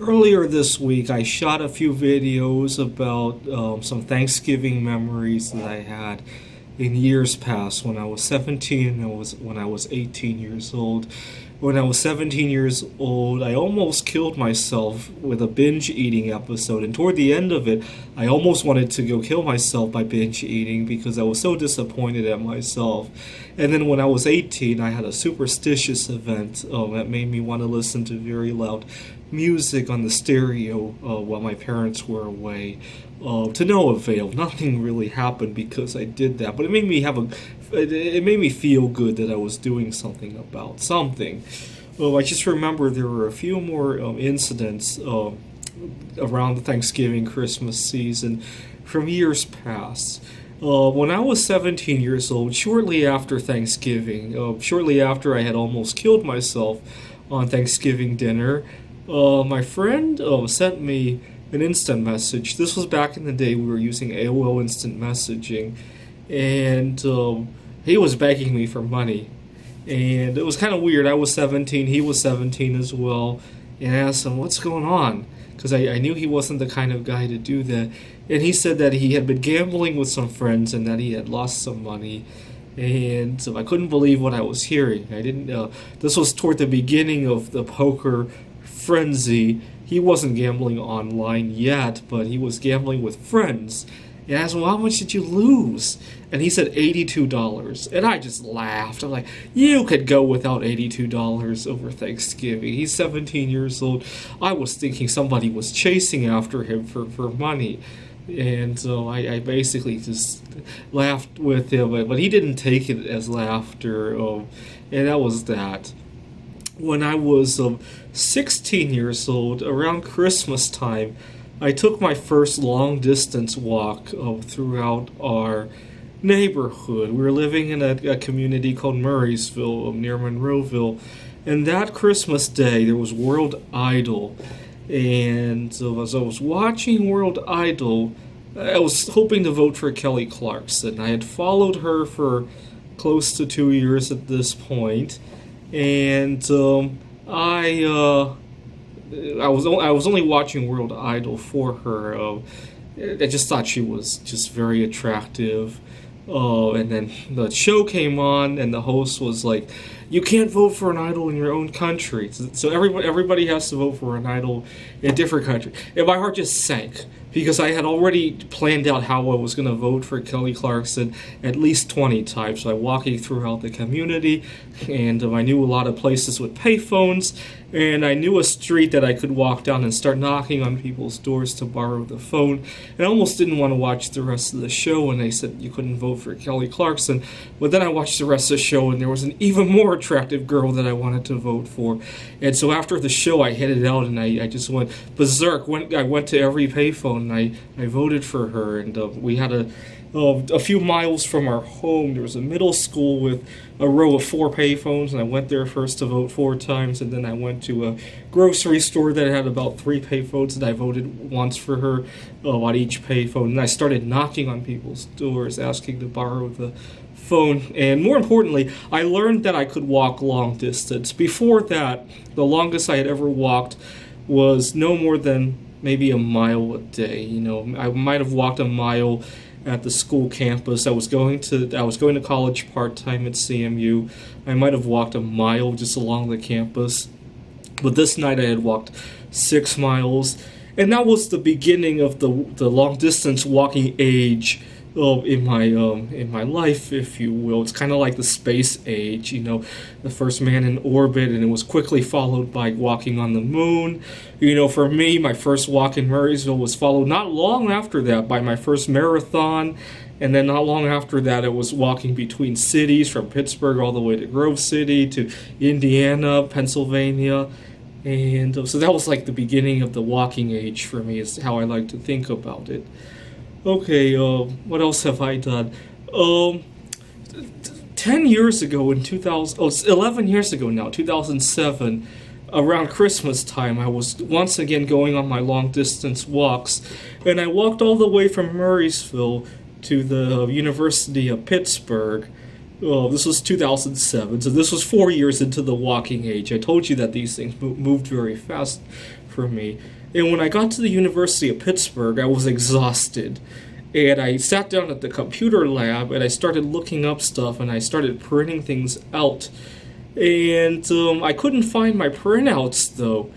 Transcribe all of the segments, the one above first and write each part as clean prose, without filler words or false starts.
Earlier this week, I shot a few videos about some Thanksgiving memories that I had in years past when I was 17 and when I was 18 years old. When I was 17 years old, I almost killed myself with a binge eating episode. And toward the end of it, I almost wanted to go kill myself by binge eating because I was so disappointed at myself. And then when I was 18, I had a superstitious event that made me want to listen to very loud music on the stereo while my parents were away. To no avail. Nothing really happened because I did that, but it made me feel good that I was doing something about something. I just remember there were a few more incidents around the Thanksgiving Christmas season from years past. When I was 17 years old, shortly after Thanksgiving, shortly after I had almost killed myself on Thanksgiving dinner, my friend sent me an instant message. This was back in the day we were using AOL instant messaging, and he was begging me for money. And it was kind of weird. I was 17, he was 17 as well, and I asked him, "What's going on?" Because I knew he wasn't the kind of guy to do that. And he said that he had been gambling with some friends and that he had lost some money. And so I couldn't believe what I was hearing. I didn't. This was toward the beginning of the poker frenzy. He wasn't gambling online yet, but he was gambling with friends. And I asked him, "Well, how much did you lose?" And he said $82. And I just laughed. I'm like, you could go without $82 over Thanksgiving. He's 17 years old. I was thinking somebody was chasing after him for money. And so I basically just laughed with him, but he didn't take it as laughter. And that was that. When I was 16 years old, around Christmas time, I took my first long distance walk throughout our neighborhood. We were living in a community called Murraysville near Monroeville. And that Christmas day, there was World Idol. And so as I was watching World Idol, I was hoping to vote for Kelly Clarkson. I had followed her for close to 2 years at this point. And I was only watching World Idol for her. I just thought she was just very attractive. And then the show came on, and the host was like, "You can't vote for an idol in your own country." So everybody has to vote for an idol in a different country. And my heart just sank because I had already planned out how I was going to vote for Kelly Clarkson at least 20 times by walking throughout the community. And I knew a lot of places with payphones. And I knew a street that I could walk down and start knocking on people's doors to borrow the phone. And I almost didn't want to watch the rest of the show when they said you couldn't vote for Kelly Clarkson. But then I watched the rest of the show, and there was an even more attractive girl that I wanted to vote for. And so after the show, I headed out, and I just went berserk. I went to every payphone, and I voted for her. And we had a few miles from our home, there was a middle school with a row of 4 payphones, and I went there first to vote 4 times, and then I went to a grocery store that had about 3 payphones, and I voted once for her on each payphone. And I started knocking on people's doors, asking to borrow the phone. And more importantly, I learned that I could walk long distance. Before that, the longest I had ever walked was no more than maybe a mile a day. I might have walked a mile at the school campus. I was going to college part-time at CMU. I might have walked a mile just along the campus. But this night I had walked 6 miles. And that was the beginning of the long distance walking age in my life, if you will. It's kind of like the space age, the first man in orbit, and it was quickly followed by walking on the moon. For me, my first walk in Murraysville was followed not long after that by my first marathon, and then not long after that it was walking between cities from Pittsburgh all the way to Grove City to Indiana, Pennsylvania. And so that was like the beginning of the walking age for me, is how I like to think about it. Okay, what else have I done? 10 years ago in 11 years ago now, 2007, around Christmas time, I was once again going on my long distance walks, and I walked all the way from Murraysville to the University of Pittsburgh. This was 2007, so this was 4 years into the walking age. I told you that these things moved very fast for me. And when I got to the University of Pittsburgh, I was exhausted. And I sat down at the computer lab and I started looking up stuff and I started printing things out. And I couldn't find my printouts though.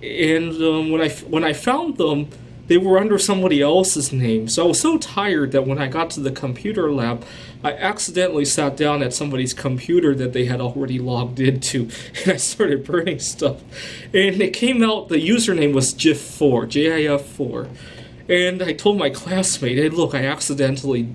And when I found them, they were under somebody else's name. So I was so tired that when I got to the computer lab, I accidentally sat down at somebody's computer that they had already logged into, and I started burning stuff. And it came out, the username was GIF4, GIF4. And I told my classmate, hey, look, I accidentally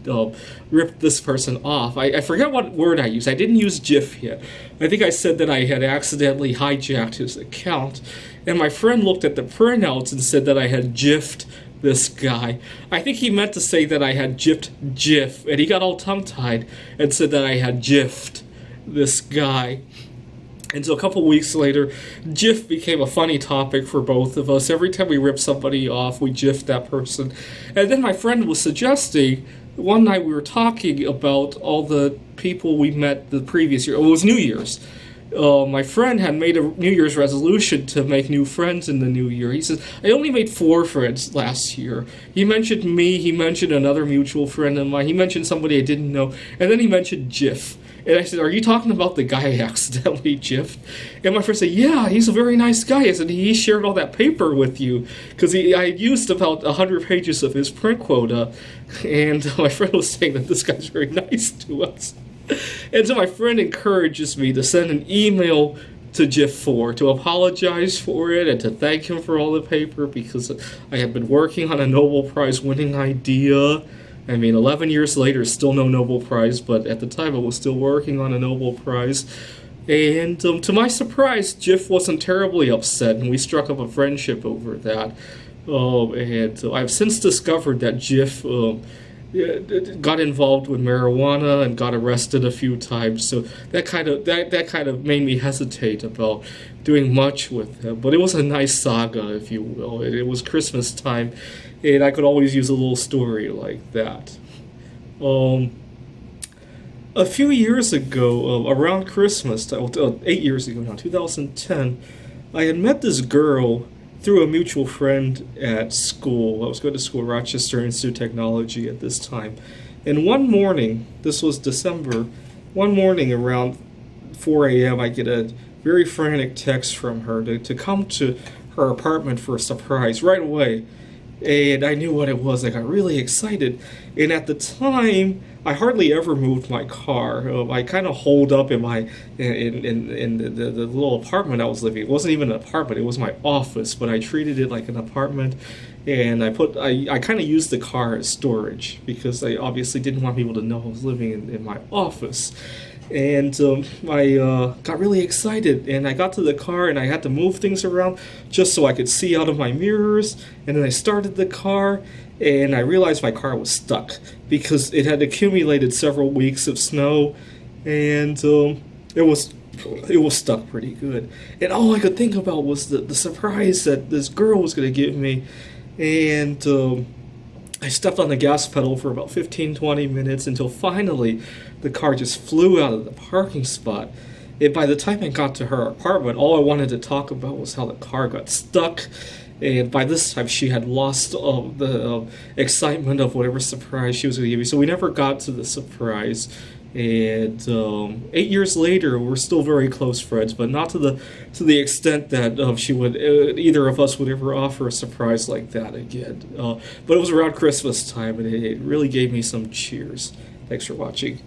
ripped this person off. I forget what word I used. I didn't use GIF yet. I think I said that I had accidentally hijacked his account. And my friend looked at the printouts and said that I had GIFed this guy. I think he meant to say that I had GIFed GIF. And he got all tongue-tied and said that I had GIFed this guy. And so a couple weeks later, GIF became a funny topic for both of us. Every time we ripped somebody off, we GIFed that person. And then my friend was suggesting, one night we were talking about all the people we met the previous year. It was New Year's. My friend had made a New Year's resolution to make new friends in the new year. He says, I only made 4 friends last year. He mentioned me, he mentioned another mutual friend of mine, he mentioned somebody I didn't know, and then he mentioned GIF. And I said, are you talking about the guy I accidentally GIFed? And my friend said, yeah, he's a very nice guy. I said, he shared all that paper with you. Because I used about 100 pages of his print quota. And my friend was saying that this guy's very nice to us. And so my friend encourages me to send an email to GIF4 to apologize for it and to thank him for all the paper because I had been working on a Nobel Prize winning idea. I mean, 11 years later, still no Nobel Prize, but at the time I was still working on a Nobel Prize. And to my surprise, GIF wasn't terribly upset, and we struck up a friendship over that. And I've since discovered that GIF got involved with marijuana and got arrested a few times, so that kind of made me hesitate about doing much with him. But it was a nice saga, if you will. It was Christmas time, and I could always use a little story like that. A few years ago, around Christmas, 8 years ago now, 2010, I had met this girl through a mutual friend at school. I was going to school at Rochester Institute of Technology at this time. And one morning, this was December, one morning around 4 a.m., I get a very frantic text from her to come to her apartment for a surprise right away. And I knew what it was. I got really excited. And at the time, I hardly ever moved my car. I kind of holed up in my in the little apartment I was living. It wasn't even an apartment; it was my office. But I treated it like an apartment, and I kind of used the car as storage because I obviously didn't want people to know I was living in my office. And I got really excited, and I got to the car, and I had to move things around just so I could see out of my mirrors. And then I started the car, and I realized my car was stuck because it had accumulated several weeks of snow, and it was stuck pretty good. And all I could think about was the surprise that this girl was going to give me. And I stepped on the gas pedal for about 15-20 minutes until finally the car just flew out of the parking spot. And by the time I got to her apartment, all I wanted to talk about was how the car got stuck. And by this time, she had lost the excitement of whatever surprise she was going to give me. So we never got to the surprise. And 8 years later, we're still very close friends, but not to the extent that she would either of us would ever offer a surprise like that again. But it was around Christmas time, and it really gave me some cheers. Thanks for watching.